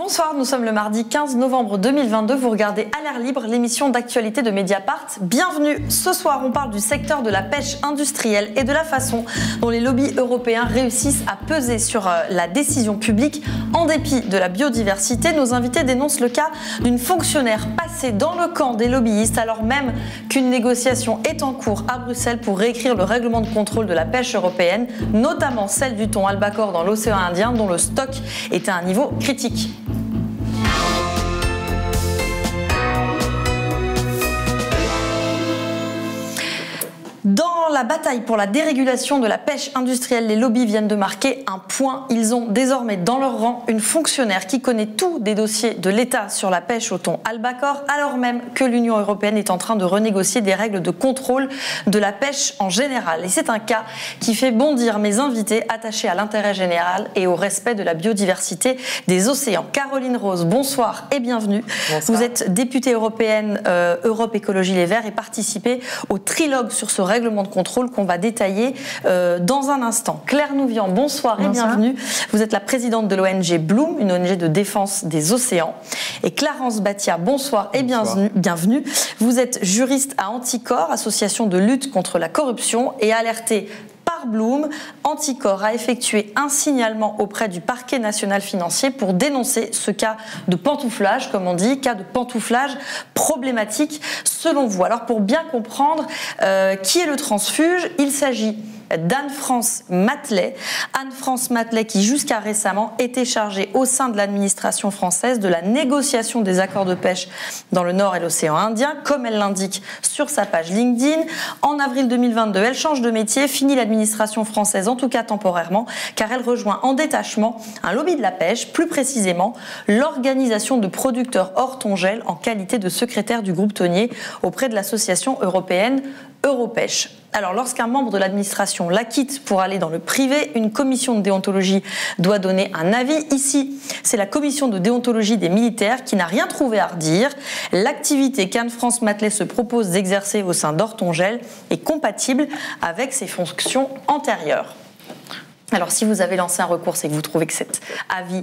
Bonsoir, nous sommes le mardi 15 novembre 2022, vous regardez À l'air libre, l'émission d'actualité de Mediapart. Bienvenue, ce soir on parle du secteur de la pêche industrielle et de la façon dont les lobbies européens réussissent à peser sur la décision publique en dépit de la biodiversité. Nos invités dénoncent le cas d'une fonctionnaire passée dans le camp des lobbyistes alors même qu'une négociation est en cours à Bruxelles pour réécrire le règlement de contrôle de la pêche européenne, notamment celle du thon albacore dans l'océan Indien dont le stock est à un niveau critique. Dans la bataille pour la dérégulation de la pêche industrielle, les lobbies viennent de marquer un point. Ils ont désormais dans leur rang une fonctionnaire qui connaît tout des dossiers de l'État sur la pêche au thon albacore, alors même que l'Union européenne est en train de renégocier des règles de contrôle de la pêche en général. Et c'est un cas qui fait bondir mes invités attachés à l'intérêt général et au respect de la biodiversité des océans. Caroline Rose, bonsoir et bienvenue. Bonsoir. Vous êtes députée européenne Europe Écologie Les Verts et participez au trilogue sur ce règlement de contrôle qu'on va détailler dans un instant. Claire Nouvian, bonsoir et bienvenue. Vous êtes la présidente de l'ONG Bloom, une ONG de défense des océans. Et Clarence Batia, bonsoir et bienvenue. Vous êtes juriste à Anticor, association de lutte contre la corruption, et alertée par Bloom, Anticor a effectué un signalement auprès du parquet national financier pour dénoncer ce cas de pantouflage, comme on dit, cas de pantouflage problématique selon vous. Alors pour bien comprendre qui est le transfuge, il s'agit d'Anne-France Matelet. Anne-France Matelet qui jusqu'à récemment était chargée au sein de l'administration française de la négociation des accords de pêche dans le Nord et l'océan Indien, comme elle l'indique sur sa page LinkedIn. En avril 2022, elle change de métier, finit l'administration française, en tout cas temporairement, car elle rejoint en détachement un lobby de la pêche, plus précisément l'organisation de producteurs hors tongel en qualité de secrétaire du groupe tonnier auprès de l'association européenne Europêche. Alors, lorsqu'un membre de l'administration la quitte pour aller dans le privé, une commission de déontologie doit donner un avis. Ici, c'est la commission de déontologie des militaires qui n'a rien trouvé à redire. L'activité qu'Anne-France Matelet se propose d'exercer au sein d'Ortongel est compatible avec ses fonctions antérieures. Alors, si vous avez lancé un recours, c'est que vous trouvez que cet avis,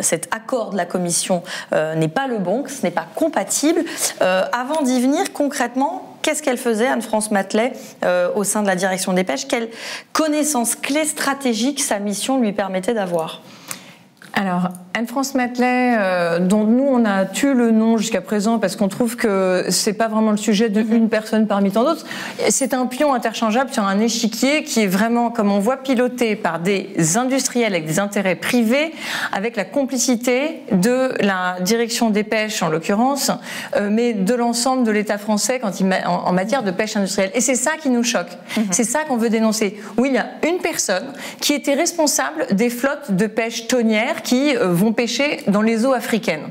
cet accord de la Commission n'est pas le bon, que ce n'est pas compatible. Avant d'y venir, concrètement, qu'est-ce qu'elle faisait, Anne-France Matelet, au sein de la direction des pêches? Quelles connaissances clés stratégiques sa mission lui permettait d'avoir? Alors, Anne-France Matelet, dont nous on a tué le nom jusqu'à présent parce qu'on trouve que c'est pas vraiment le sujet d'une personne parmi tant d'autres. C'est un pion interchangeable sur un échiquier qui est vraiment, comme on voit, piloté par des industriels avec des intérêts privés, avec la complicité de la direction des pêches en l'occurrence, mais de l'ensemble de l'État français en matière de pêche industrielle. Et c'est ça qui nous choque. C'est ça qu'on veut dénoncer. Oui, il y a une personne qui était responsable des flottes de pêche tonnière qui vont pêcher dans les eaux africaines,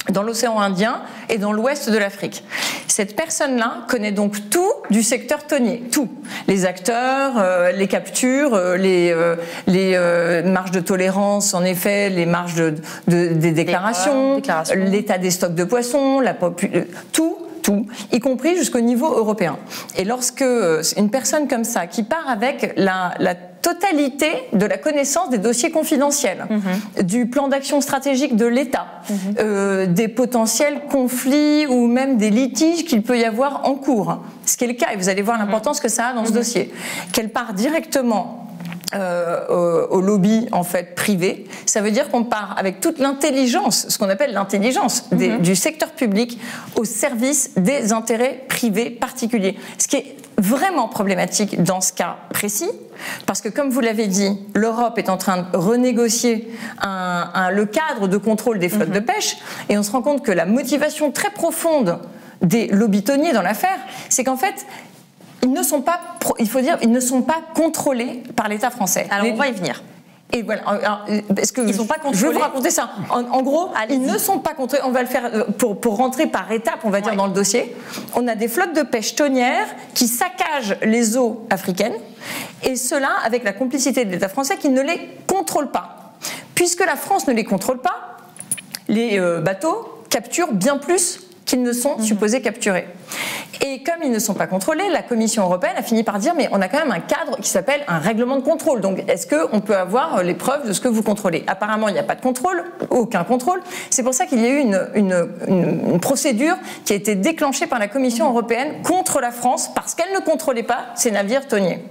dans l'océan Indien et dans l'ouest de l'Afrique. Cette personne-là connaît donc tout du secteur tonnier, tout. Les acteurs, les captures, les marges de tolérance, en effet, les marges des déclarations, l'état des stocks de poissons, tout, y compris jusqu'au niveau européen. Et lorsque une personne comme ça, qui part avec la totalité de la connaissance des dossiers confidentiels, du plan d'action stratégique de l'État, des potentiels conflits ou même des litiges qu'il peut y avoir en cours, ce qui est le cas, et vous allez voir l'importance que ça a dans ce dossier, qu'elle part directement au lobby en fait privé, ça veut dire qu'on part avec toute l'intelligence, ce qu'on appelle l'intelligence du secteur public au service des intérêts privés particuliers. Ce qui est vraiment problématique dans ce cas précis, parce que comme vous l'avez dit, l'Europe est en train de renégocier le cadre de contrôle des flottes de pêche, et on se rend compte que la motivation très profonde des lobbies tonniers dans l'affaire, c'est qu'en fait, ils ne sont pas, il faut dire, ils ne sont pas contrôlés par l'État français. Alors on va y venir. Et voilà, parce que ils sont pas contrôlés. Je vais vous raconter ça. En gros, ils ne sont pas contrôlés. On va le faire pour rentrer par étapes, on va dire, dans le dossier. On a des flottes de pêche tonnière qui saccagent les eaux africaines, et cela avec la complicité de l'État français qui ne les contrôle pas. Puisque la France ne les contrôle pas, les bateaux capturent bien plus qu'ils ne sont supposés capturer. Et comme ils ne sont pas contrôlés, la Commission européenne a fini par dire mais on a quand même un cadre qui s'appelle un règlement de contrôle. Donc est-ce qu'on peut avoir les preuves de ce que vous contrôlez? Apparemment, il n'y a pas de contrôle, aucun contrôle. C'est pour ça qu'il y a eu une procédure qui a été déclenchée par la Commission européenne contre la France parce qu'elle ne contrôlait pas ces navires thoniers.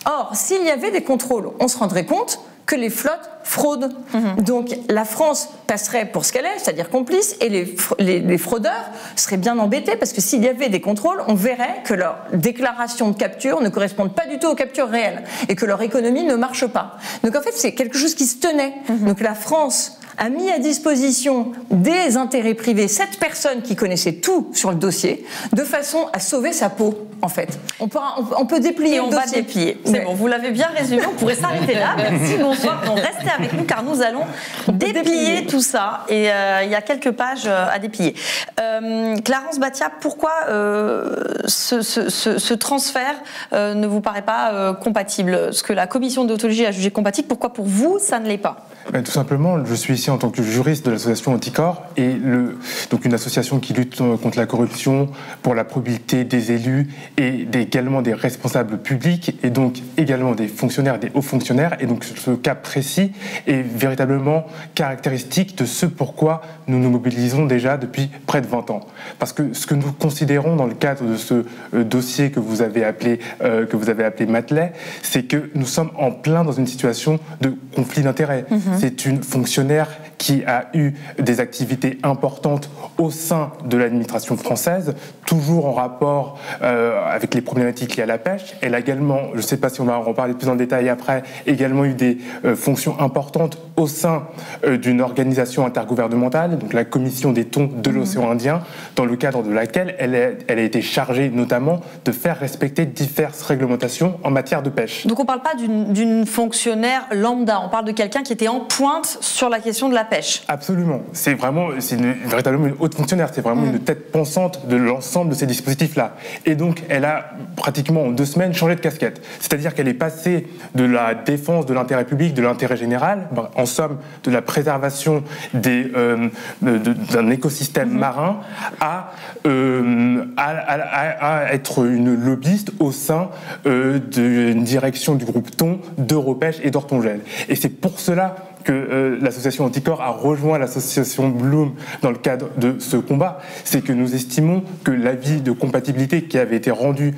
Or, s'il y avait des contrôles, on se rendrait compte que les flottes fraudent. Donc la France passerait pour ce qu'elle est, c'est-à-dire complice, et les fraudeurs seraient bien embêtés parce que s'il y avait des contrôles, on verrait que leurs déclarations de capture ne correspondent pas du tout aux captures réelles et que leur économie ne marche pas. Donc en fait, c'est quelque chose qui se tenait. Donc la France a mis à disposition des intérêts privés 7 personnes qui connaissaient tout sur le dossier, de façon à sauver sa peau, en fait. On peut déplier le dossier. On va déplier. C'est bon, vous l'avez bien résumé, on pourrait s'arrêter là. Merci, bonsoir. Donc restez avec nous car nous allons déplier tout ça. Et il y a quelques pages à déplier. Clarence Batia, pourquoi ce transfert ne vous paraît pas compatible? Ce que la commission de déontologie a jugé compatible, pourquoi pour vous ça ne l'est pas? Tout simplement, je suis ici en tant que juriste de l'association Anticor, et donc une association qui lutte contre la corruption, pour la probité des élus et également des responsables publics, et donc également des fonctionnaires, des hauts fonctionnaires. Et donc ce cas précis est véritablement caractéristique de ce pourquoi nous nous mobilisons déjà depuis près de 20 ans. Parce que ce que nous considérons dans le cadre de ce dossier que vous avez appelé Matelet, c'est que nous sommes en plein dans une situation de conflit d'intérêts. C'est une fonctionnaire qui a eu des activités importantes au sein de l'administration française, toujours en rapport avec les problématiques liées à la pêche. Elle a également, je ne sais pas si on va en reparler plus en détail après, également eu des fonctions importantes au sein d'une organisation intergouvernementale, donc la Commission des thons de l'océan Indien, dans le cadre de laquelle elle a été chargée notamment de faire respecter diverses réglementations en matière de pêche. Donc on ne parle pas d'une fonctionnaire lambda, on parle de quelqu'un qui était en pointe sur la question de la pêche. Absolument. C'est véritablement une haute fonctionnaire, c'est vraiment une tête pensante de l'ensemble de ces dispositifs-là. Et donc, elle a pratiquement en 2 semaines changé de casquette. C'est-à-dire qu'elle est passée de la défense de l'intérêt public, de l'intérêt général, en somme de la préservation d'un écosystème marin, à être une lobbyiste au sein d'une direction du groupe thon, d'Europêche et d'Ortongel. Et c'est pour cela que l'association Anticor a rejoint l'association Bloom dans le cadre de ce combat, c'est que nous estimons que l'avis de compatibilité qui avait été rendu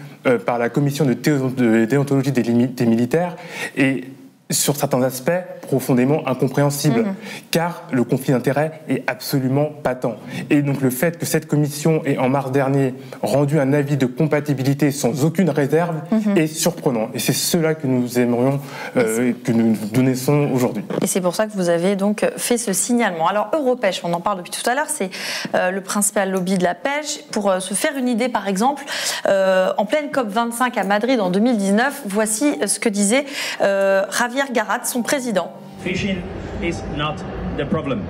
par la commission de déontologie des militaires est, sur certains aspects, profondément incompréhensible, car le conflit d'intérêts est absolument patent. Et donc le fait que cette commission ait, en mars dernier, rendu un avis de compatibilité sans aucune réserve est surprenant. Et c'est cela que nous aimerions, que nous connaissons aujourd'hui. Et c'est pour ça que vous avez donc fait ce signalement. Alors Europêche, on en parle depuis tout à l'heure, c'est le principal lobby de la pêche. Pour se faire une idée, par exemple, en pleine COP25 à Madrid en 2019, voici ce que disait Javier Garat, son président. Fishing is not the problem.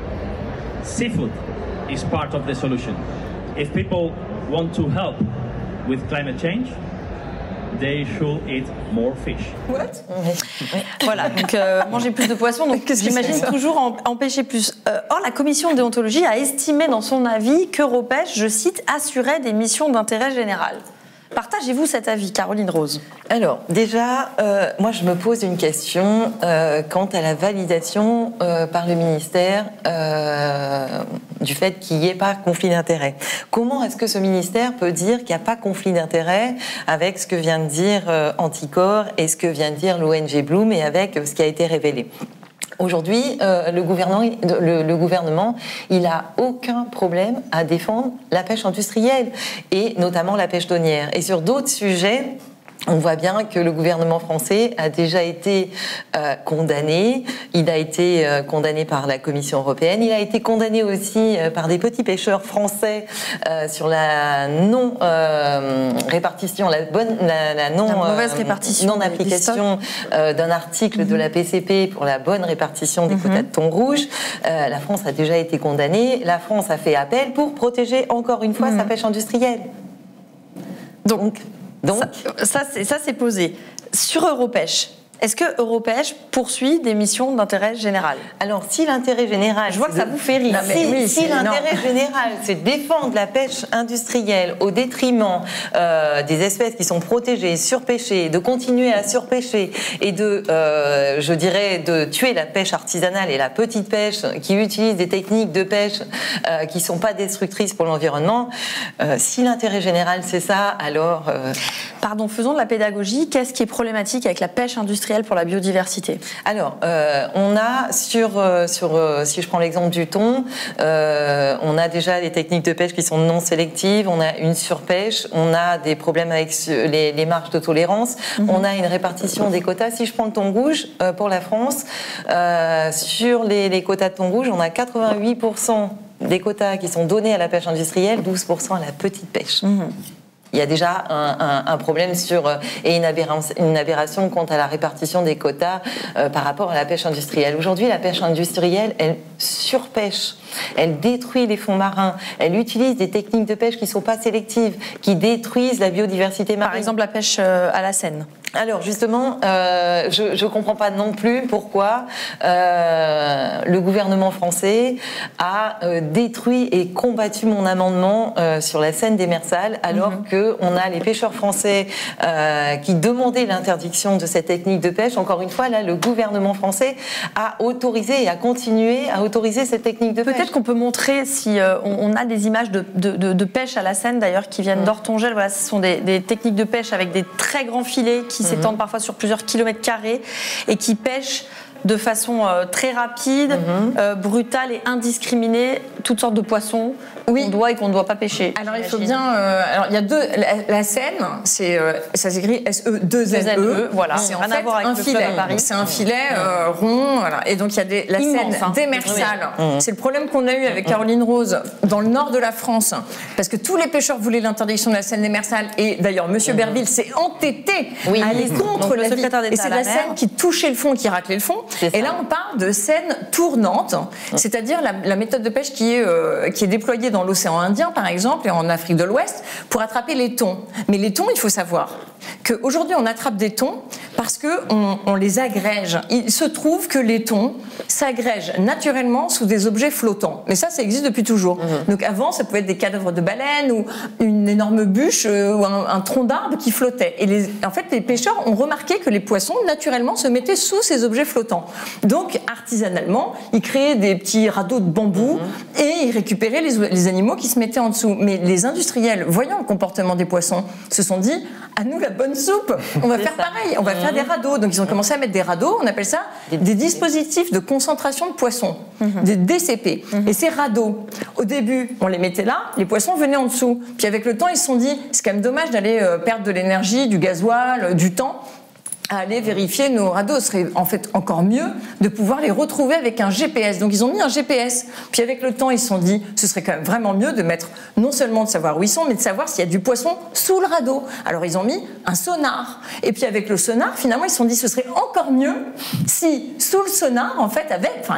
Seafood is part of the solution. If people want to help with climate change, they should eat more fish. What? Voilà, donc manger plus de poissons, donc j'imagine toujours en pêcher plus. Or, la commission de déontologie a estimé dans son avis qu'Europêche, je cite, assurait des missions d'intérêt général. Partagez-vous cet avis, Caroline Rose? Alors, déjà, moi je me pose une question quant à la validation par le ministère du fait qu'il n'y ait pas conflit d'intérêt. Comment est-ce que ce ministère peut dire qu'il n'y a pas conflit d'intérêt avec ce que vient de dire Anticor et ce que vient de dire l'ONG Bloom et avec ce qui a été révélé? Aujourd'hui, le gouvernement, il n'a aucun problème à défendre la pêche industrielle et notamment la pêche thonière. Et sur d'autres sujets, on voit bien que le gouvernement français a déjà été condamné. Il a été condamné par la Commission européenne. Il a été condamné aussi par des petits pêcheurs français sur la non-répartition, la mauvaise répartition, non-application d'un article de la PCP pour la bonne répartition des quotas de thon rouge. La France a déjà été condamnée. La France a fait appel pour protéger encore une fois sa pêche industrielle. Donc ça c'est posé. Sur Europêche, Est-ce que Europêche poursuit des missions d'intérêt général? Alors, si l'intérêt général... Je vois que ça vous fait rire. Si l'intérêt général, c'est de défendre la pêche industrielle au détriment des espèces qui sont protégées, surpêchées, de continuer à surpêcher et de, je dirais, de tuer la pêche artisanale et la petite pêche qui utilise des techniques de pêche qui ne sont pas destructrices pour l'environnement, si l'intérêt général, c'est ça, alors... Pardon, faisons de la pédagogie. Qu'est-ce qui est problématique avec la pêche industrielle pour la biodiversité? Alors, on a si je prends l'exemple du thon, on a déjà des techniques de pêche qui sont non sélectives, on a une surpêche, on a des problèmes avec les marges de tolérance, on a une répartition des quotas. Si je prends le thon rouge pour la France, sur les quotas de thon rouge, on a 88% des quotas qui sont donnés à la pêche industrielle, 12% à la petite pêche. Il y a déjà un problème et une aberration quant à la répartition des quotas par rapport à la pêche industrielle. Aujourd'hui, la pêche industrielle, elle surpêche, elle détruit les fonds marins, elle utilise des techniques de pêche qui ne sont pas sélectives, qui détruisent la biodiversité marine. Par exemple, la pêche à la Seine. Alors justement, je ne comprends pas non plus pourquoi le gouvernement français a détruit et combattu mon amendement sur la Seine démersale, alors qu'on a les pêcheurs français qui demandaient l'interdiction de cette technique de pêche. Encore une fois, là, le gouvernement français a autorisé et a continué à autoriser cette technique de pêche. Peut-être qu'on peut montrer si on a des images de pêche à la Seine, d'ailleurs, qui viennent d'Ortongel. Voilà, ce sont des techniques de pêche avec des très grands filets qui s'étendent parfois sur plusieurs kilomètres carrés et qui pêchent de façon très rapide, brutale et indiscriminée toutes sortes de poissons qu'on doit et qu'on ne doit pas pêcher. Alors il faut bien... alors il y a deux... La Seine, ça s'écrit SE2NE. Voilà. C'est en fait un filet. C'est un filet rond. Voilà. Et donc il y a la Seine démersale. C'est le problème qu'on a eu avec Caroline Rose dans le nord de la France, parce que tous les pêcheurs voulaient l'interdiction de la Seine démersale. Et d'ailleurs, M. Berville s'est entêté à aller contre la vie. Et c'est la Seine qui touchait le fond, qui raclait le fond. Et là, on parle de Seine tournante, c'est-à-dire la méthode de pêche qui est déployée dans l'océan Indien, par exemple, et en Afrique de l'Ouest, pour attraper les thons. Mais les thons, il faut savoir qu'aujourd'hui, on attrape des thons parce qu'on les agrège. Il se trouve que les thons s'agrègent naturellement sous des objets flottants. Mais ça existe depuis toujours. Donc avant, ça pouvait être des cadavres de baleines ou une énorme bûche ou un tronc d'arbre qui flottait. Et en fait, les pêcheurs ont remarqué que les poissons, naturellement, se mettaient sous ces objets flottants. Donc, artisanalement, ils créaient des petits radeaux de bambou et ils récupéraient les animaux qui se mettaient en dessous. Mais les industriels, voyant le comportement des poissons, se sont dit, à nous la bonne soupe, on va faire pareil, on va faire des radeaux. Donc, ils ont commencé à mettre des radeaux, on appelle ça des dispositifs de concentration de poissons, des DCP. Et ces radeaux, au début, on les mettait là, les poissons venaient en dessous. Puis avec le temps, ils se sont dit, c'est quand même dommage d'aller perdre de l'énergie, du gasoil, du temps, à aller vérifier nos radeaux. Ce serait en fait encore mieux de pouvoir les retrouver avec un GPS. Donc ils ont mis un GPS. Puis avec le temps, ils se sont dit, ce serait quand même vraiment mieux de mettre, non seulement de savoir où ils sont, mais de savoir s'il y a du poisson sous le radeau. Alors ils ont mis un sonar. Et puis avec le sonar, finalement, ils se sont dit, ce serait encore mieux si sous le sonar, en fait,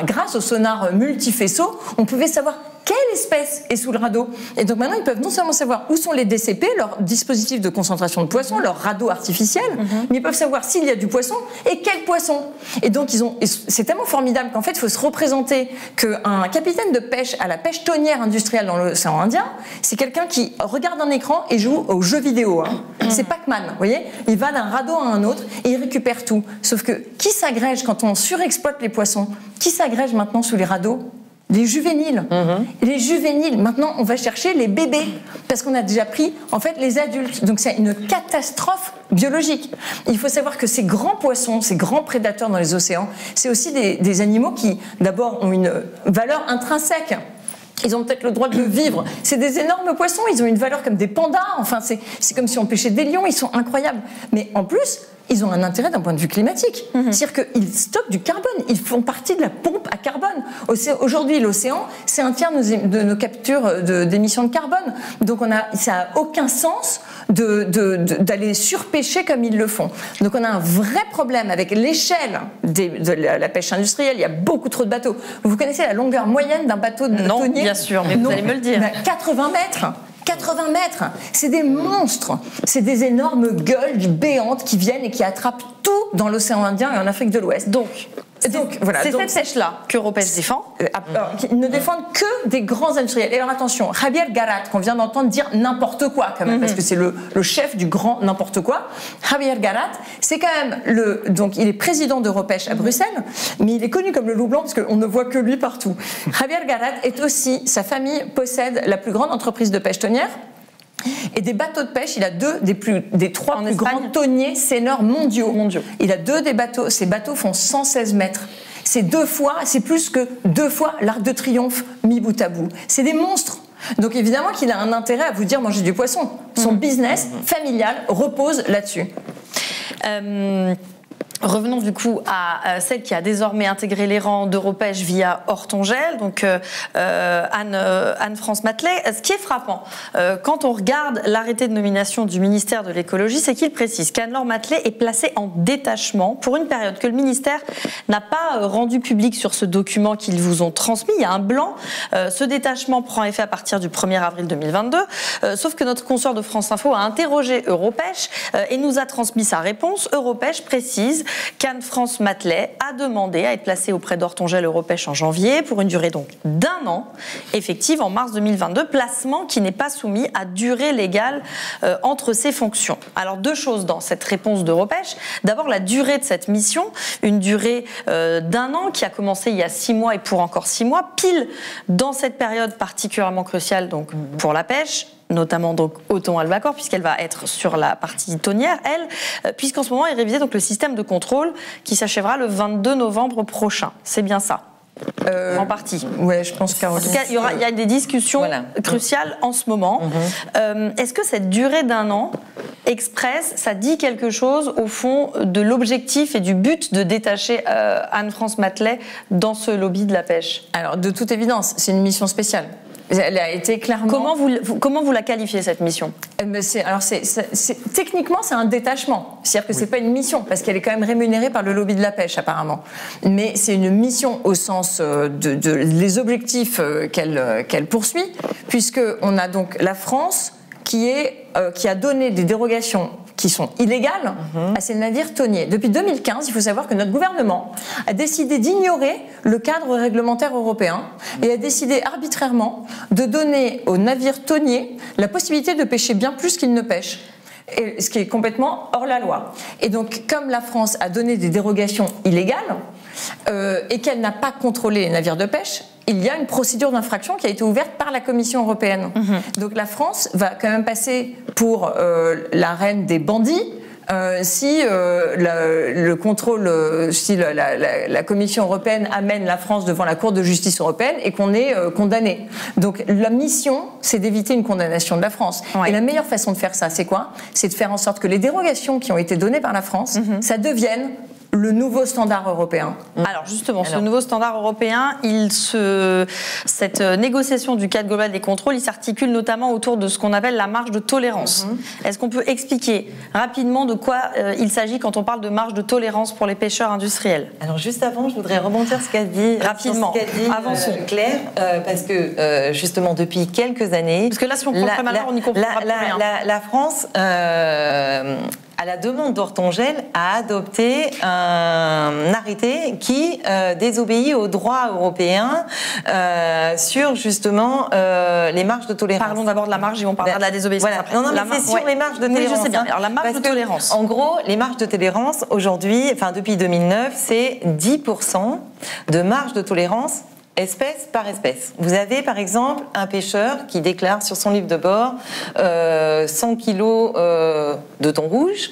grâce au sonar multifaisceau, on pouvait savoir quelle espèce est sous le radeau. Et donc maintenant, ils peuvent non seulement savoir où sont les DCP, leur dispositif de concentration de poissons, leur radeau artificiel, mais ils peuvent savoir s'il y a du poisson et quel poisson. Et donc, c'est tellement formidable qu'en fait, il faut se représenter qu'un capitaine de pêche à la pêche thonière industrielle dans l'océan Indien, c'est quelqu'un qui regarde un écran et joue aux jeux vidéo. C'est Pac-Man, vous voyez. Il va d'un radeau à un autre et il récupère tout. Sauf que qui s'agrège quand on surexploite les poissons? Qui s'agrège maintenant sous les radeaux? Les juvéniles. Les juvéniles. Maintenant, on va chercher les bébés parce qu'on a déjà pris, en fait, les adultes. Donc, c'est une catastrophe biologique. Il faut savoir que ces grands poissons, ces grands prédateurs dans les océans, c'est aussi des animaux qui, d'abord, ont une valeur intrinsèque. Ils ont peut-être le droit de vivre. C'est des énormes poissons. Ils ont une valeur comme des pandas. Enfin, c'est comme si on pêchait des lions. Ils sont incroyables. Mais en plus, ils ont un intérêt d'un point de vue climatique. C'est-à-dire qu'ils stockent du carbone. Ils font partie de la pompe à carbone. Aujourd'hui, l'océan, c'est un tiers de nos captures d'émissions de carbone. Donc, ça n'a aucun sens d'aller surpêcher comme ils le font. Donc, on a un vrai problème avec l'échelle de la pêche industrielle. Il y a beaucoup trop de bateaux. Vous connaissez la longueur moyenne d'un bateau de thonier? Bien sûr, mais vous allez me le dire. 80 mètres. 80 mètres. C'est des monstres. C'est des énormes gueules béantes qui viennent et qui attrapent tout dans l'océan Indien et en Afrique de l'Ouest. Donc voilà, c'est cette pêche-là qu'Europêche défend. Ils ne défendent que des grands industriels. Et alors attention, Javier Garat, qu'on vient d'entendre dire n'importe quoi quand même, parce que c'est le chef du grand n'importe quoi. Javier Garat, c'est quand même donc il est président d'Europêche à Bruxelles, mais il est connu comme le loup blanc parce qu'on ne voit que lui partout. Javier Garat est aussi, sa famille possède la plus grande entreprise de pêche tonnière. Et des bateaux de pêche, il a des trois plus grands tonniers seineurs mondiaux. Il a 2 des bateaux, ces bateaux font 116 mètres. C'est plus que 2 fois l'Arc de Triomphe mis bout à bout. C'est des monstres. Donc évidemment qu'il a un intérêt à vous dire manger du poisson. Son business familial repose là-dessus. Revenons du coup à celle qui a désormais intégré les rangs d'Europêche via Ortongel, donc Anne-France Matelet. Ce qui est frappant, quand on regarde l'arrêté de nomination du ministère de l'écologie, c'est qu'il précise qu'Anne-Laure Matelet est placée en détachement pour une période que le ministère n'a pas rendu public sur ce document qu'ils vous ont transmis. Il y a un blanc. Ce détachement prend effet à partir du 1er avril 2022, sauf que notre consoeur de France Info a interrogé Europêche et nous a transmis sa réponse. Europêche précise qu'Anne-France Matelet a demandé à être placée auprès d'Ortongel Europêche en janvier pour une durée donc d'1 an, effective en mars 2022, placement qui n'est pas soumis à durée légale entre ses fonctions. Alors 2 choses dans cette réponse d'Europêche. D'abord la durée de cette mission, une durée d'1 an qui a commencé il y a 6 mois et pour encore 6 mois, pile dans cette période particulièrement cruciale donc pour la pêche, notamment donc au thon albacore, puisqu'elle va être sur la partie tonnière, puisqu'en ce moment est révisé donc le système de contrôle qui s'achèvera le 22 novembre prochain. C'est bien ça, en partie. Oui, je pense qu'en tout cas, il y a des discussions cruciales en ce moment. Est-ce que cette durée d'1 an express, ça dit quelque chose au fond de l'objectif et du but de détacher Anne-France Matelet dans ce lobby de la pêche? Alors, de toute évidence, c'est une mission spéciale. Elle a été clairement... Comment vous la qualifiez, cette mission? Techniquement, c'est un détachement. C'est-à-dire que c'est pas une mission, parce qu'elle est quand même rémunérée par le lobby de la pêche, apparemment. Mais c'est une mission au sens les objectifs qu'elle poursuit, puisqu'on a donc la France qui a donné des dérogations qui sont illégales à ces navires tonniers. Depuis 2015, il faut savoir que notre gouvernement a décidé d'ignorer le cadre réglementaire européen et a décidé arbitrairement de donner aux navires tonniers la possibilité de pêcher bien plus qu'ils ne pêchent. Et ce qui est complètement hors la loi. Et donc, comme la France a donné des dérogations illégales et qu'elle n'a pas contrôlé les navires de pêche, il y a une procédure d'infraction qui a été ouverte par la Commission européenne. Donc la France va quand même passer pour la reine des bandits si le contrôle, si la Commission européenne amène la France devant la Cour de justice européenne et qu'on est condamné. Donc la mission, c'est d'éviter une condamnation de la France. Et la meilleure façon de faire ça, c'est quoi? C'est de faire en sorte que les dérogations qui ont été données par la France, ça devienne le nouveau standard européen. Alors justement, ce nouveau standard européen, cette négociation du cadre global des contrôles, il s'articule notamment autour de ce qu'on appelle la marge de tolérance. Est-ce qu'on peut expliquer rapidement de quoi il s'agit quand on parle de marge de tolérance pour les pêcheurs industriels? Alors juste avant, je voudrais rebondir ce qu'a dit rapidement. Avançons. Claire, parce que justement depuis quelques années, parce que là, si on comprend mal, on n'y comprend pas rien. La France. À la demande d'Ortongel, a adopté un arrêté qui désobéit au droit européen sur justement les marges de tolérance. Parlons d'abord de la marge et on parlera de la désobéissance après. Non, mais c'est sur les marges de tolérance. Oui, je sais bien. Alors la marge de tolérance. En gros, les marges de tolérance aujourd'hui, enfin depuis 2009, c'est 10% de marge de tolérance espèce par espèce. Vous avez par exemple un pêcheur qui déclare sur son livre de bord 100 kilos de thon rouge.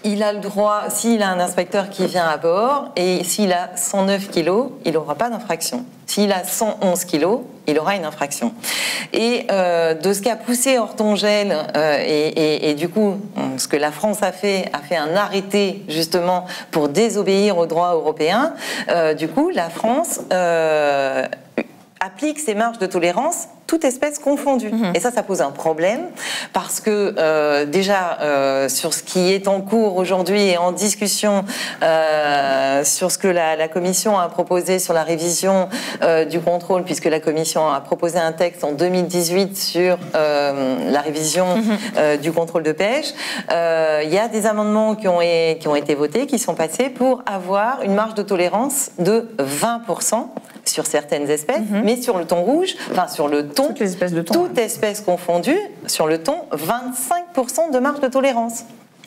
Il a le droit, s'il a un inspecteur qui vient à bord, et s'il a 109 kilos, il n'aura pas d'infraction. S'il a 111 kilos, il aura une infraction. Et de ce qu'a poussé Ortongel, et du coup, ce que la France a fait un arrêté justement pour désobéir au droit européen. Du coup, la France applique ces marges de tolérance toute espèce confondue. Et ça pose un problème parce que déjà sur ce qui est en cours aujourd'hui et en discussion sur ce que la Commission a proposé sur la révision du contrôle, puisque la Commission a proposé un texte en 2018 sur la révision du contrôle de pêche, il y a des amendements qui ont été votés, qui sont passés pour avoir une marge de tolérance de 20% sur certaines espèces, mais sur le thon rouge, enfin sur le thon, toutes les espèces de thon, toute espèce confondue, sur le thon, 25% de marge de tolérance.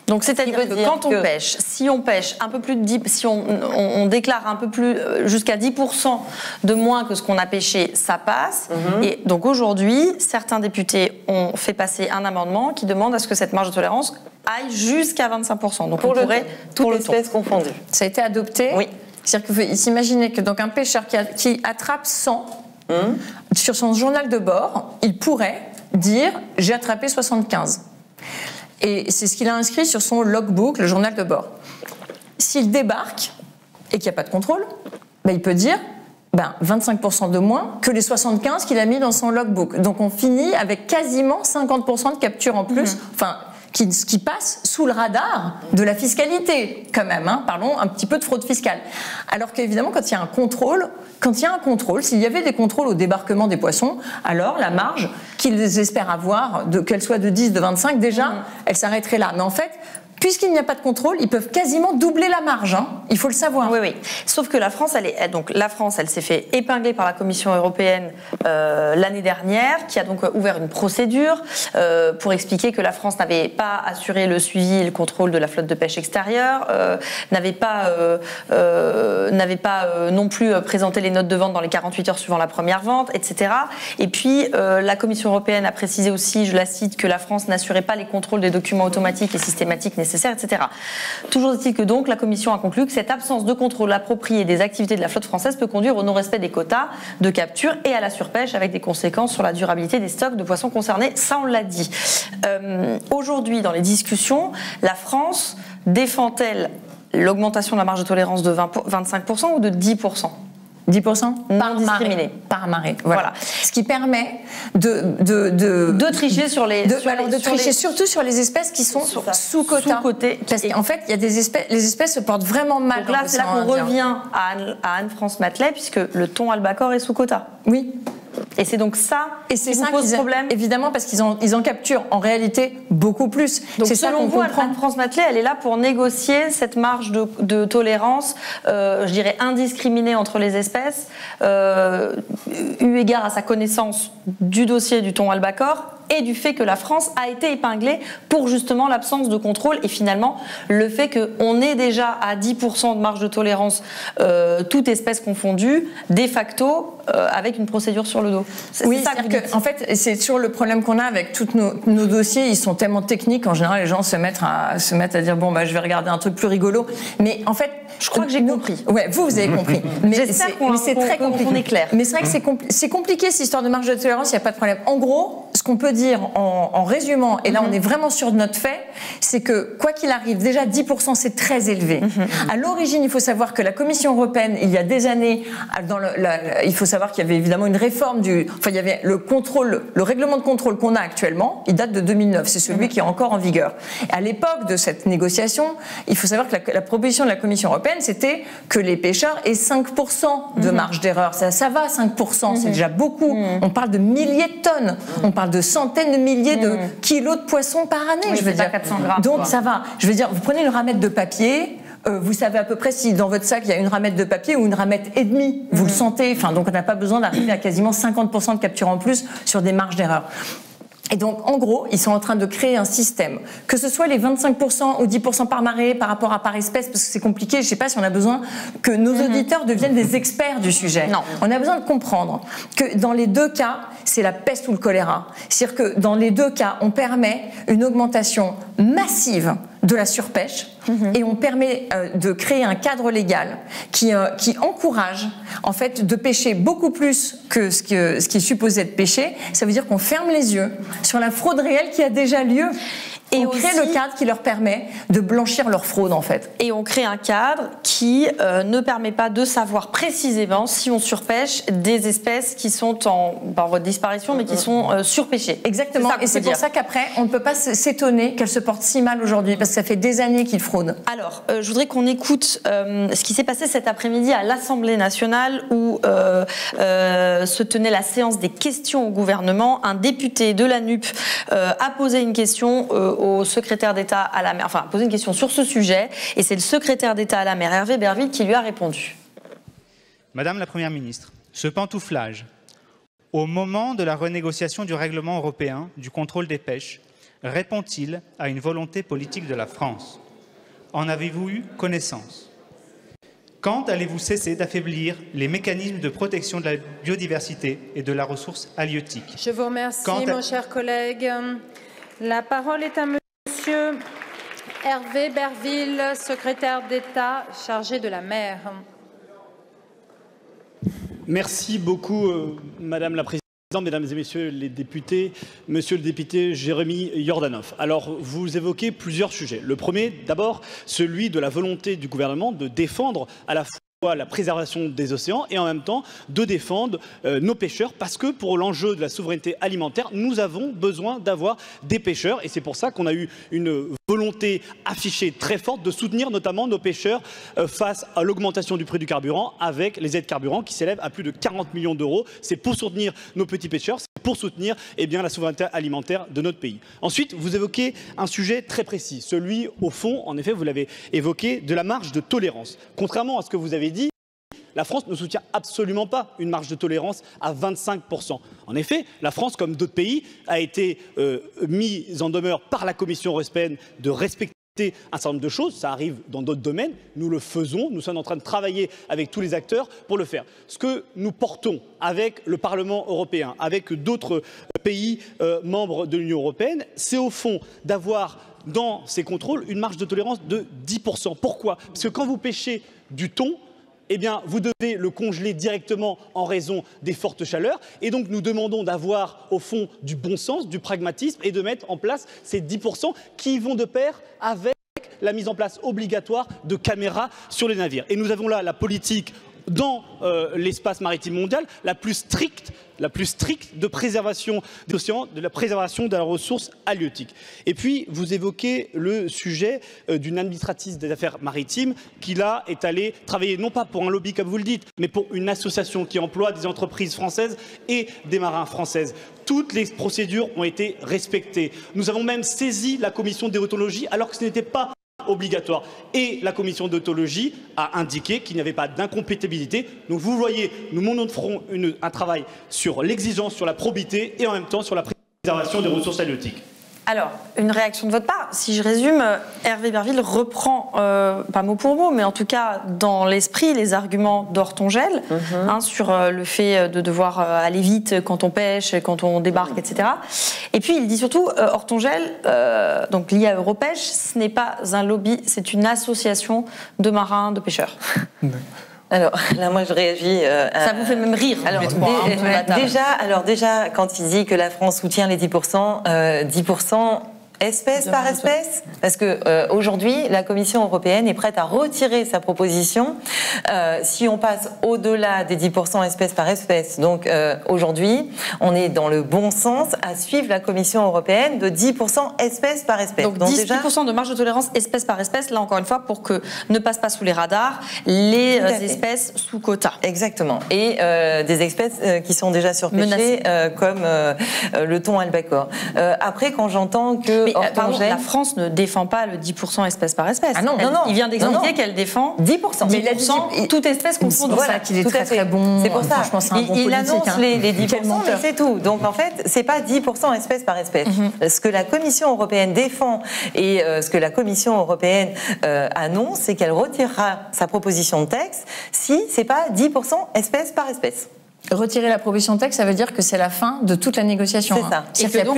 Donc c'est-à-dire que quand on pêche, si on pêche un peu plus de 10, si on déclare un peu plus jusqu'à 10% de moins que ce qu'on a pêché, ça passe. Et donc aujourd'hui, certains députés ont fait passer un amendement qui demande à ce que cette marge de tolérance aille jusqu'à 25%. Donc pour toute espèce confondue. Ça a été adopté. Oui. C'est-à-dire qu'il faut s'imaginer que donc un pêcheur qui attrape 100 sur son journal de bord, il pourrait dire j'ai attrapé 75. Et c'est ce qu'il a inscrit sur son logbook, le journal de bord. S'il débarque et qu'il n'y a pas de contrôle, il peut dire 25% de moins que les 75 qu'il a mis dans son logbook. Donc on finit avec quasiment 50% de capture en plus, qui passe sous le radar de la fiscalité, quand même. Parlons un petit peu de fraude fiscale. Alors qu'évidemment, quand il y a un contrôle, s'il y avait des contrôles au débarquement des poissons, alors la marge qu'ils espèrent avoir, qu'elle soit de 10, de 25, déjà, elle s'arrêterait là. Mais en fait, puisqu'il n'y a pas de contrôle, ils peuvent quasiment doubler la marge. Il faut le savoir. Oui. Sauf que la France, elle s'est fait épingler par la Commission européenne l'année dernière, qui a donc ouvert une procédure pour expliquer que la France n'avait pas assuré le suivi et le contrôle de la flotte de pêche extérieure, n'avait pas non plus présenté les notes de vente dans les 48 heures suivant la première vente, etc. Et puis la Commission européenne a précisé aussi, je la cite, que la France n'assurait pas les contrôles des documents automatiques et systématiques nécessaires, etc. Toujours est-il que donc la Commission a conclu que cette absence de contrôle approprié des activités de la flotte française peut conduire au non-respect des quotas de capture et à la surpêche, avec des conséquences sur la durabilité des stocks de poissons concernés. Ça, on l'a dit. Aujourd'hui, dans les discussions, la France défend-elle l'augmentation de la marge de tolérance de 25% ou de 10%? 10% non discriminé. Par marée. Voilà. Ce qui permet de tricher sur les... tricher surtout sur les espèces qui sont sous-quota. Parce qu'en fait, il y a les espèces se portent vraiment mal. Donc là, c'est là qu'on revient à Anne-France Matelet, puisque le thon albacore est sous-quota. Oui. Et c'est donc ça qui vous pose problème. Évidemment, parce qu'ils en capturent en réalité beaucoup plus. Donc c'est selon vous, Anne-France Matelet, elle est là pour négocier cette marge de tolérance, je dirais indiscriminée entre les espèces, eu égard à sa connaissance du dossier du thon albacore et du fait que la France a été épinglée pour justement l'absence de contrôle et finalement le fait qu'on est déjà à 10% de marge de tolérance, toute espèce confondue, de facto, avec une procédure sur le dos. Oui, c'est-à-dire qu'en fait, c'est toujours le problème qu'on a avec tous nos dossiers, ils sont tellement techniques, en général les gens se mettent à dire je vais regarder un truc plus rigolo, mais en fait... Je crois que j'ai compris. Ouais, vous avez compris. Mais c'est très compliqué. On est clair. Mais c'est vrai que c'est compliqué cette histoire de marge de tolérance, il n'y a pas de problème. En gros, ce qu'on peut dire en résumant, et là on est vraiment sur notre fait, c'est que quoi qu'il arrive, déjà 10% c'est très élevé. À l'origine, il faut savoir que la Commission européenne, il y a des années, il faut savoir qu'il y avait évidemment une réforme il y avait le règlement de contrôle qu'on a actuellement, il date de 2009, c'est celui qui est encore en vigueur. Et à l'époque de cette négociation, il faut savoir que la proposition de la Commission européenne, c'était que les pêcheurs aient 5% de marge d'erreur. Ça va, 5%, c'est déjà beaucoup. On parle de milliers de tonnes, on parle de centaines de milliers de kilos de poissons par année. Oui, je veux dire. 400 grammes. Donc ça va. Je veux dire, vous prenez une ramette de papier. Vous savez à peu près si dans votre sac il y a une ramette de papier ou une ramette et demie. Vous le sentez. Donc on n'a pas besoin d'arriver à quasiment 50% de capture en plus sur des marges d'erreur. Et donc, en gros, ils sont en train de créer un système, que ce soit les 25% ou 10% par marée par rapport à par espèce, parce que c'est compliqué, je ne sais pas si on a besoin que nos auditeurs deviennent des experts du sujet. Non. On a besoin de comprendre que dans les deux cas, c'est la peste ou le choléra. C'est-à-dire que dans les deux cas, on permet une augmentation massive de la surpêche et on permet de créer un cadre légal qui encourage en fait de pêcher beaucoup plus que ce qui est supposé être pêché. Ça veut dire qu'on ferme les yeux sur la fraude réelle qui a déjà lieu. Et on crée le cadre qui leur permet de blanchir leur fraude, en fait. Et on crée un cadre qui ne permet pas de savoir précisément si on surpêche des espèces qui sont en voie de disparition, mais qui sont surpêchées. Exactement. Et c'est pour ça qu'après, on ne peut pas s'étonner qu'elles se portent si mal aujourd'hui, parce que ça fait des années qu'ils fraudent. Alors, je voudrais qu'on écoute ce qui s'est passé cet après-midi à l'Assemblée nationale, où se tenait la séance des questions au gouvernement. Un député de la NUP a posé une question au secrétaire d'État à la mer, enfin, a posé une question sur ce sujet, et c'est le secrétaire d'État à la mer, Hervé Berville, qui lui a répondu. Madame la Première ministre, ce pantouflage, au moment de la renégociation du règlement européen du contrôle des pêches, répond-il à une volonté politique de la France? En avez-vous eu connaissance? Quand allez-vous cesser d'affaiblir les mécanismes de protection de la biodiversité et de la ressource halieutique? Je vous remercie, mon cher collègue. La parole est à monsieur Hervé Berville, secrétaire d'État chargé de la mer. Merci beaucoup, Madame la Présidente, Mesdames et Messieurs les députés, Monsieur le député Jérémy Yordanov. Alors, vous évoquez plusieurs sujets. Le premier, d'abord, celui de la volonté du gouvernement de défendre à la fois la préservation des océans et en même temps de défendre nos pêcheurs, parce que pour l'enjeu de la souveraineté alimentaire, nous avons besoin d'avoir des pêcheurs, et c'est pour ça qu'on a eu une volonté affichée très forte de soutenir notamment nos pêcheurs face à l'augmentation du prix du carburant, avec les aides carburant qui s'élèvent à plus de 40 millions d'euros. C'est pour soutenir nos petits pêcheurs, c'est pour soutenir la souveraineté alimentaire de notre pays. Ensuite, vous évoquez un sujet très précis, celui au fond, en effet, vous l'avez évoqué, de la marge de tolérance. Contrairement à ce que vous avez dit, la France ne soutient absolument pas une marge de tolérance à 25%. En effet, la France, comme d'autres pays, a été mise en demeure par la Commission européenne de respecter un certain nombre de choses. Ça arrive dans d'autres domaines. Nous le faisons. Nous sommes en train de travailler avec tous les acteurs pour le faire. Ce que nous portons avec le Parlement européen, avec d'autres pays membres de l'Union européenne, c'est au fond d'avoir dans ces contrôles une marge de tolérance de 10%. Pourquoi? Parce que quand vous pêchez du thon, vous devez le congeler directement en raison des fortes chaleurs. Et donc, nous demandons d'avoir, au fond, du bon sens, du pragmatisme et de mettre en place ces 10% qui vont de pair avec la mise en place obligatoire de caméras sur les navires. Et nous avons là la politique dans l'espace maritime mondial la plus stricte de préservation des océans, de la préservation de la ressource halieutique. Et puis, vous évoquez le sujet d'une administratrice des affaires maritimes qui, là, est allée travailler non pas pour un lobby, comme vous le dites, mais pour une association qui emploie des entreprises françaises et des marins françaises. Toutes les procédures ont été respectées. Nous avons même saisi la commission de déontologie alors que ce n'était pas obligatoire. Et la commission de déontologie a indiqué qu'il n'y avait pas d'incompatibilité. Donc vous voyez, nous montrons un travail sur l'exigence, sur la probité et en même temps sur la préservation des ressources halieutiques. Alors, une réaction de votre part. Si je résume, Hervé Berville reprend, pas mot pour mot, mais en tout cas dans l'esprit, les arguments d'Ortongel sur le fait de devoir aller vite quand on pêche, quand on débarque, etc. Et puis il dit surtout, Ortongel, donc lié à Europêche, ce n'est pas un lobby, c'est une association de marins, de pêcheurs. Alors là, moi, je réagis. Ça vous fait même rire. Alors, déjà, quand il dit que la France soutient les 10%, 10% espèce par espèce, parce que aujourd'hui, la Commission européenne est prête à retirer sa proposition si on passe au-delà des 10% espèce par espèce. Donc aujourd'hui, on est dans le bon sens à suivre la Commission européenne de 10% espèce par espèce. Donc 10% de marge de tolérance espèce par espèce, là encore une fois, pour que ne passent pas sous les radars les espèces sous quota. Exactement. Et des espèces qui sont déjà surpêchées, comme le thon albacore. Après, quand j'entends que pardon, la France ne défend pas le 10% espèce par espèce. Ah non, il vient d'expliquer qu'elle défend 10%. Mais 10%, toute espèce confondue. Voilà, qu'il est très très bon. C'est pour ça. Franchement, c'est un bon politique. Il annonce les 10%, mais c'est tout. Donc en fait, c'est pas 10% espèce par espèce. Ce que la Commission européenne défend et ce que la Commission européenne annonce, c'est qu'elle retirera sa proposition de texte si c'est pas 10% espèce par espèce. Retirer la proposition de texte, ça veut dire que c'est la fin de toute la négociation. C'est ça. Et que donc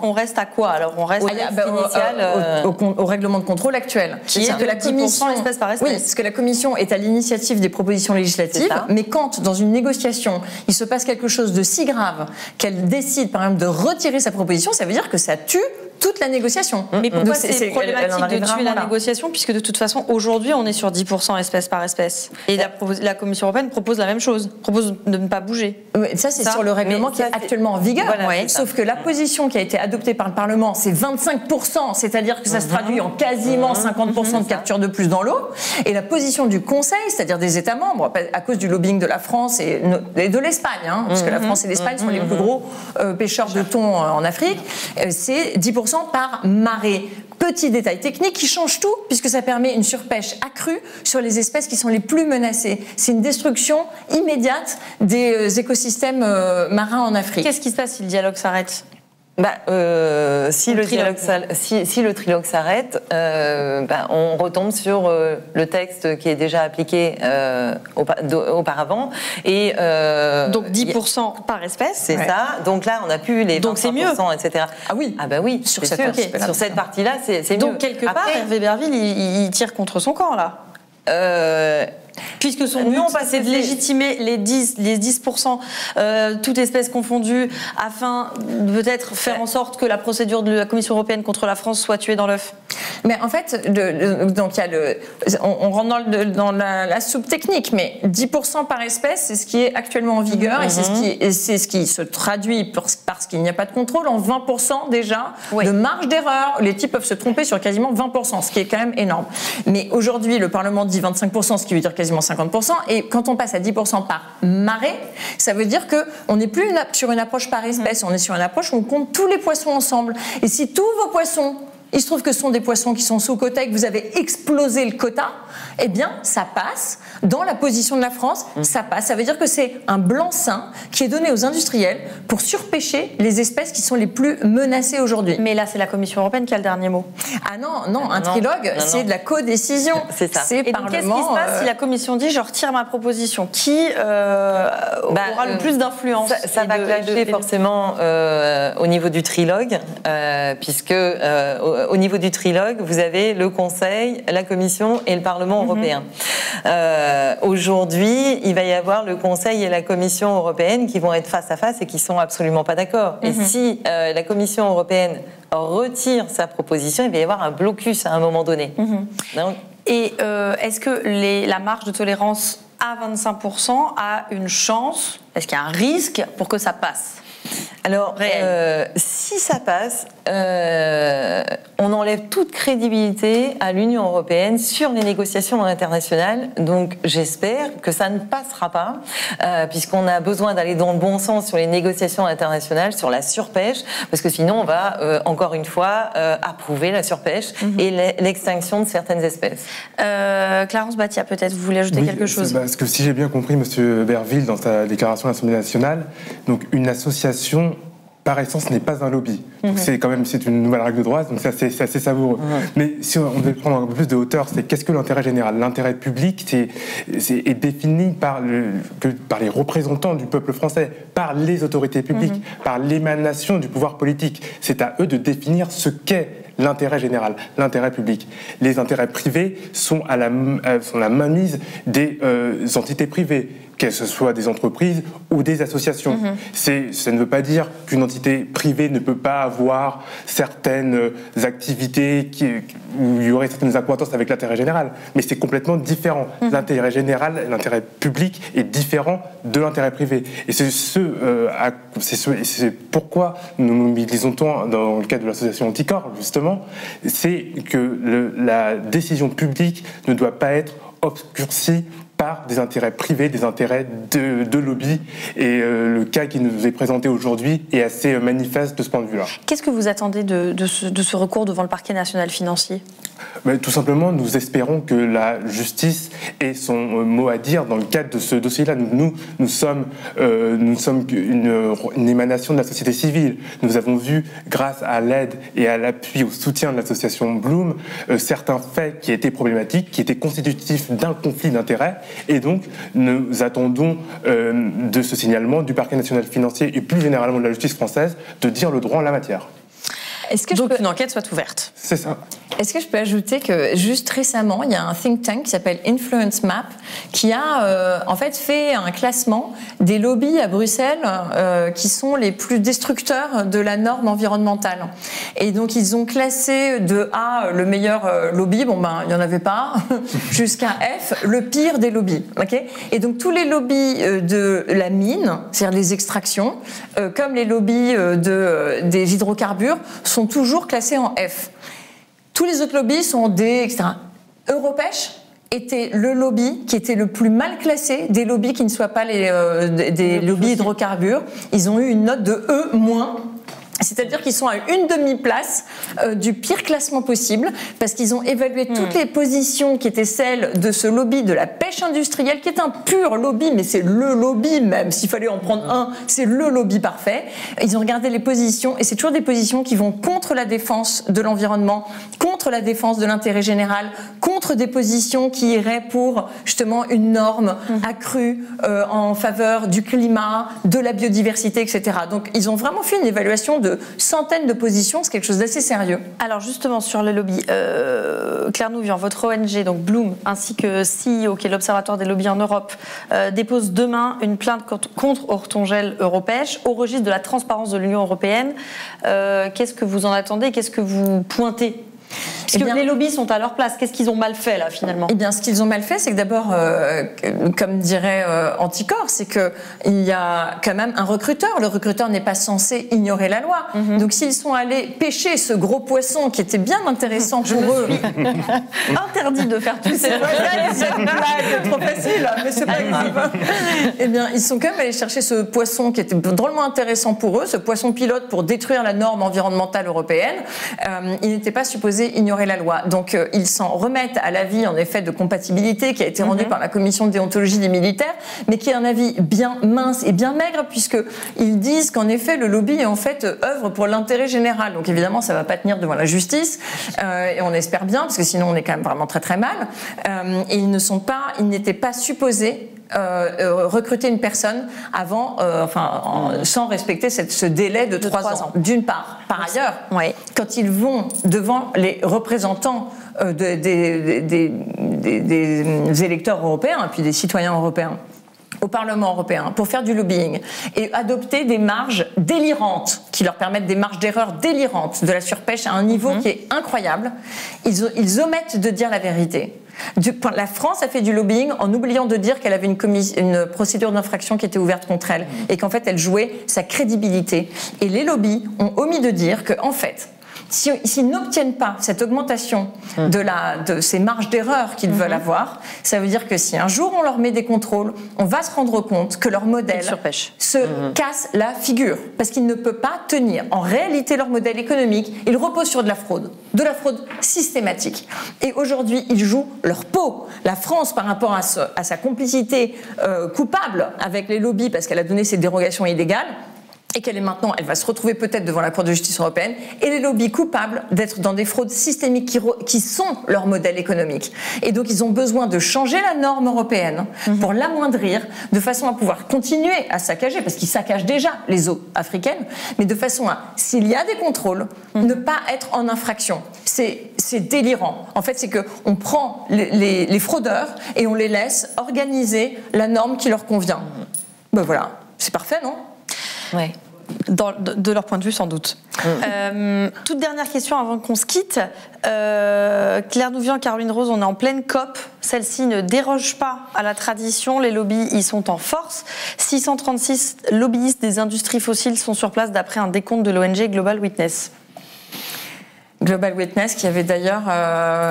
on reste à quoi? Alors on reste au règlement de contrôle actuel. Qui est que la Commission espèce par espèce. Oui, parce que la Commission est à l'initiative des propositions législatives, mais quand dans une négociation il se passe quelque chose de si grave qu'elle décide par exemple de retirer sa proposition, ça veut dire que ça tue toute la négociation. Mais pourquoi Donc, c'est problématique elle en arrive de tuer rarement la là. négociation, puisque de toute façon, aujourd'hui, on est sur 10% espèce par espèce. Et la Commission européenne propose la même chose, propose de ne pas bouger. Ça, c'est sur le règlement qui est actuellement en vigueur. Voilà, Sauf que la position qui a été adoptée par le Parlement, c'est 25%, c'est-à-dire que ça se traduit en quasiment 50% de capture de plus dans l'eau. Et la position du Conseil, c'est-à-dire des États membres, à cause du lobbying de la France et de l'Espagne, parce que la France et l'Espagne sont les plus gros pêcheurs de thon en Afrique, c'est 10% par marée. Petit détail technique qui change tout, puisque ça permet une surpêche accrue sur les espèces qui sont les plus menacées. C'est une destruction immédiate des écosystèmes marins en Afrique. Qu'est-ce qui se passe si le dialogue s'arrête ? Si le trilogue s'arrête, on retombe sur le texte qui est déjà appliqué auparavant. Et, donc 10% par espèce. C'est ça. Donc là, on n'a plus les 20%, etc. Ah oui. Ah bah oui. Sur cette partie-là, c'est mieux. Donc quelque part, Hervé Berville, il tire contre son camp là. Puisque son but, c'est de légitimer les 10%, toute espèce confondue, afin de peut-être faire en sorte que la procédure de la Commission européenne contre la France soit tuée dans l'œuf. Mais en fait, donc il y a on rentre dans la soupe technique, mais 10% par espèce, c'est ce qui est actuellement en vigueur et c'est ce qui se traduit parce qu'il n'y a pas de contrôle en 20% déjà de marge d'erreur. Les types peuvent se tromper sur quasiment 20%, ce qui est quand même énorme. Mais aujourd'hui, le Parlement dit 25%, ce qui veut dire quasiment 50%. Et quand on passe à 10% par marée, ça veut dire qu'on n'est plus sur une approche par espèce, on est sur une approche où on compte tous les poissons ensemble. Et si tous vos poissons, il se trouve que ce sont des poissons qui sont sous quota et que vous avez explosé le quota, eh bien, ça passe. Dans la position de la France, ça passe. Ça veut dire que c'est un blanc-seing qui est donné aux industriels pour surpêcher les espèces qui sont les plus menacées aujourd'hui. Mais là, c'est la Commission européenne qui a le dernier mot. Ah non, un trilogue, c'est de la codécision. C'est ça. Et donc, qu'est-ce qui se passe si la Commission dit « je retire ma proposition » Qui aura le plus d'influence? Ça va clasher forcément au niveau du trilogue, puisque au niveau du trilogue, vous avez le Conseil, la Commission et le Parlement européen. Aujourd'hui, il va y avoir le Conseil et la Commission européenne qui vont être face à face et qui sont absolument pas d'accord. Et si la Commission européenne retire sa proposition, il va y avoir un blocus à un moment donné. Donc, et est-ce que la marge de tolérance à 25% a une chance? Est-ce qu'il y a un risque pour que ça passe? Alors, si ça passe, on enlève toute crédibilité à l'Union européenne sur les négociations internationales. Donc, j'espère que ça ne passera pas, puisqu'on a besoin d'aller dans le bon sens sur les négociations internationales, sur la surpêche, parce que sinon, on va, encore une fois, approuver la surpêche et l'extinction de certaines espèces. Clarence Batia, peut-être, vous voulez ajouter quelque chose? Parce que si j'ai bien compris, M. Berville, dans sa déclaration à l'Assemblée nationale, donc une association par essence n'est pas un lobby. Donc c'est une nouvelle règle de droit, donc c'est assez savoureux. Mais si on devait prendre un peu plus de hauteur, c'est qu'est-ce que l'intérêt général? L'intérêt public est défini par les représentants du peuple français, par les autorités publiques, par l'émanation du pouvoir politique. C'est à eux de définir ce qu'est l'intérêt général, l'intérêt public. Les intérêts privés sont la mainmise des entités privées, qu'elles soient des entreprises ou des associations. Ça ne veut pas dire qu'une entité privée ne peut pas avoir certaines activités où il y aurait certaines accointances avec l'intérêt général, mais c'est complètement différent. L'intérêt général, l'intérêt public est différent de l'intérêt privé. Et c'est pourquoi nous nous mobilisons tant dans le cadre de l'association Anticor, justement, c'est que la décision publique ne doit pas être obscurcie par des intérêts privés, des intérêts de lobby. Et le cas qui nous est présenté aujourd'hui est assez manifeste de ce point de vue-là. Qu'est-ce que vous attendez de ce recours devant le parquet national financier? Tout simplement, nous espérons que la justice ait son mot à dire dans le cadre de ce dossier-là. Nous sommes une émanation de la société civile. Nous avons vu, grâce à l'aide et à l'appui, au soutien de l'association Bloom, certains faits qui étaient problématiques, qui étaient constitutifs d'un conflit d'intérêts. Et donc, nous attendons de ce signalement du parquet national financier et plus généralement de la justice française de dire le droit en la matière. Donc une enquête soit ouverte. C'est ça. Est-ce que je peux ajouter que juste récemment, il y a un think tank qui s'appelle Influence Map qui a en fait un classement des lobbies à Bruxelles qui sont les plus destructeurs de la norme environnementale. Et donc ils ont classé de A le meilleur lobby, il n'y en avait pas, jusqu'à F le pire des lobbies. Okay, et donc tous les lobbies de la mine, c'est-à-dire les extractions, comme les lobbies des hydrocarbures, sont toujours classés en F. Tous les autres lobbies sont en D, etc. Europêche était le lobby qui était le plus mal classé des lobbies qui ne soient pas des lobbies hydrocarbures. Ils ont eu une note de E-. C'est-à-dire qu'ils sont à une demi-place du pire classement possible parce qu'ils ont évalué toutes les positions qui étaient celles de ce lobby de la pêche industrielle qui est un pur lobby, mais c'est le lobby même, s'il fallait en prendre un, c'est le lobby parfait. Ils ont regardé les positions et c'est toujours des positions qui vont contre la défense de l'environnement, contre la défense de l'intérêt général, contre des positions qui iraient pour justement une norme accrue en faveur du climat, de la biodiversité, etc. Donc ils ont vraiment fait une évaluation de centaines de positions, c'est quelque chose d'assez sérieux. Alors justement sur le lobby, Claire Nouvian, votre ONG, donc Bloom, ainsi que CEO, qui est l'Observatoire des lobbies en Europe, dépose demain une plainte contre Ortongel Europêche au registre de la transparence de l'Union européenne. Qu'est-ce que vous en attendez? Qu'est-ce que vous pointez? Parce que les lobbies sont à leur place. Qu'est-ce qu'ils ont mal fait, là, finalement? Eh bien, ce qu'ils ont mal fait, c'est que d'abord, comme dirait Anticor, c'est qu'il y a quand même un recruteur. Le recruteur n'est pas censé ignorer la loi. Donc, s'ils sont allés pêcher ce gros poisson qui était bien intéressant pour eux... Interdit de faire tout ça. C'est une blague trop facile, mais c'est pas grave. Eh bien, ils sont quand même allés chercher ce poisson qui était drôlement intéressant pour eux, ce poisson pilote pour détruire la norme environnementale européenne. Ils n'étaient pas supposés ignorer la loi. Donc, ils s'en remettent à l'avis, en effet, de compatibilité qui a été rendu par la commission de déontologie des militaires, mais qui est un avis bien mince et bien maigre, puisqu'ils disent qu'en effet, le lobby, en fait, œuvre pour l'intérêt général. Donc, évidemment, ça ne va pas tenir devant la justice, et on espère bien, parce que sinon, on est quand même vraiment très, très mal. Et ils n'étaient pas supposés recruter une personne avant, sans respecter ce délai de 3 ans. D'une part. Par ailleurs, quand ils vont devant les représentants des électeurs européens et puis des citoyens européens au Parlement européen pour faire du lobbying et adopter des marges délirantes qui leur permettent des marges d'erreur délirantes de la surpêche à un niveau qui est incroyable, ils omettent de dire la vérité. La France a fait du lobbying en oubliant de dire qu'elle avait une procédure d'infraction qui était ouverte contre elle et qu'en fait elle jouait sa crédibilité. Et les lobbies ont omis de dire qu'en fait, s'ils n'obtiennent pas cette augmentation de ces marges d'erreur qu'ils veulent avoir, ça veut dire que si un jour on leur met des contrôles, on va se rendre compte que leur modèle se casse la figure parce qu'il ne peut pas tenir. En réalité, leur modèle économique, il repose sur de la fraude systématique. Et aujourd'hui, ils jouent leur peau. La France, par rapport à sa complicité coupable avec les lobbies parce qu'elle a donné ces dérogations illégales, et qu'elle va se retrouver peut-être devant la Cour de justice européenne, et les lobbies coupables d'être dans des fraudes systémiques qui sont leur modèle économique. Et donc ils ont besoin de changer la norme européenne pour l'amoindrir, de façon à pouvoir continuer à saccager, parce qu'ils saccagent déjà les eaux africaines, mais de façon à, s'il y a des contrôles, ne pas être en infraction. C'est délirant. En fait, c'est qu'on prend les fraudeurs et on les laisse organiser la norme qui leur convient. Ben voilà, c'est parfait, non? Ouais. De leur point de vue, sans doute. Toute dernière question avant qu'on se quitte. Claire Nouvian, Caroline Rose, on est en pleine COP. Celle-ci ne déroge pas à la tradition. Les lobbies y sont en force. 636 lobbyistes des industries fossiles sont sur place d'après un décompte de l'ONG Global Witness. Global Witness, qui avait d'ailleurs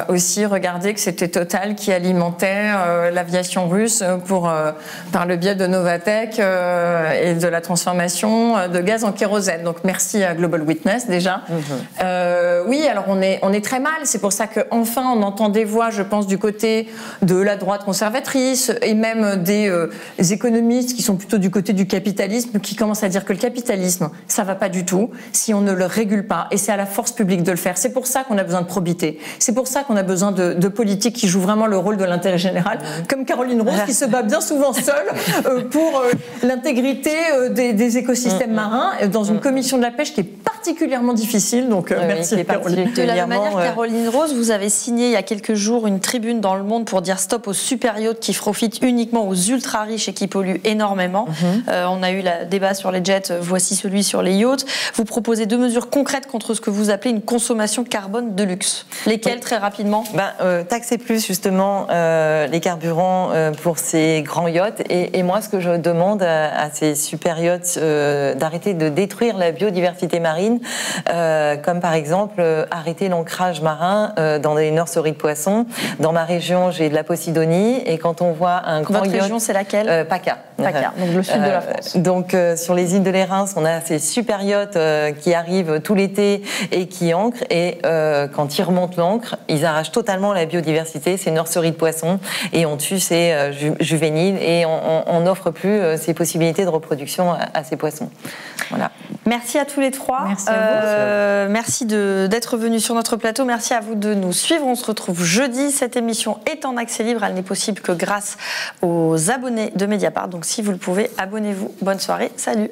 aussi regardé que c'était Total qui alimentait l'aviation russe par le biais de Novatek et de la transformation de gaz en kérosène. Donc merci à Global Witness déjà. Oui, alors on est très mal. C'est pour ça qu'enfin on entend des voix, je pense, du côté de la droite conservatrice et même des économistes qui sont plutôt du côté du capitalisme, qui commencent à dire que le capitalisme, ça va pas du tout si on ne le régule pas. Et c'est à la force publique de le faire. C'est pour ça qu'on a besoin de probité. C'est pour ça qu'on a besoin de politiques qui jouent vraiment le rôle de l'intérêt général, comme Caroline Rose qui se bat bien souvent seule pour l'intégrité des écosystèmes marins dans une commission de la pêche qui est particulièrement particulièrement difficile, donc merci Caroline. De la même manière, Caroline Rose, vous avez signé il y a quelques jours une tribune dans Le Monde pour dire stop aux super yachts qui profitent uniquement aux ultra riches et qui polluent énormément. On a eu le débat sur les jets, voici celui sur les yachts. Vous proposez 2 mesures concrètes contre ce que vous appelez une consommation carbone de luxe. Lesquelles, très rapidement? Taxer plus justement les carburants pour ces grands yachts. Et moi, ce que je demande à ces super yachts, d'arrêter de détruire la biodiversité marine, comme par exemple arrêter l'ancrage marin dans des nurseries de poissons. Dans ma région, j'ai de la Posidonie, et quand on voit un grand yacht... Votre région, c'est laquelle? PACA. PACA, donc le sud de la France. Donc sur les îles de l'Érins, on a ces super yachts qui arrivent tout l'été et qui ancrent, et quand ils remontent l'ancre, ils arrachent totalement la biodiversité, ces nurseries de poissons, et on tue ces juvéniles, et on n'offre plus ces possibilités de reproduction à ces poissons. Voilà. Merci à tous les 3. Merci à vous. Merci d'être venus sur notre plateau. Merci à vous de nous suivre. On se retrouve jeudi. Cette émission est en accès libre. Elle n'est possible que grâce aux abonnés de Mediapart. Donc si vous le pouvez, abonnez-vous. Bonne soirée. Salut.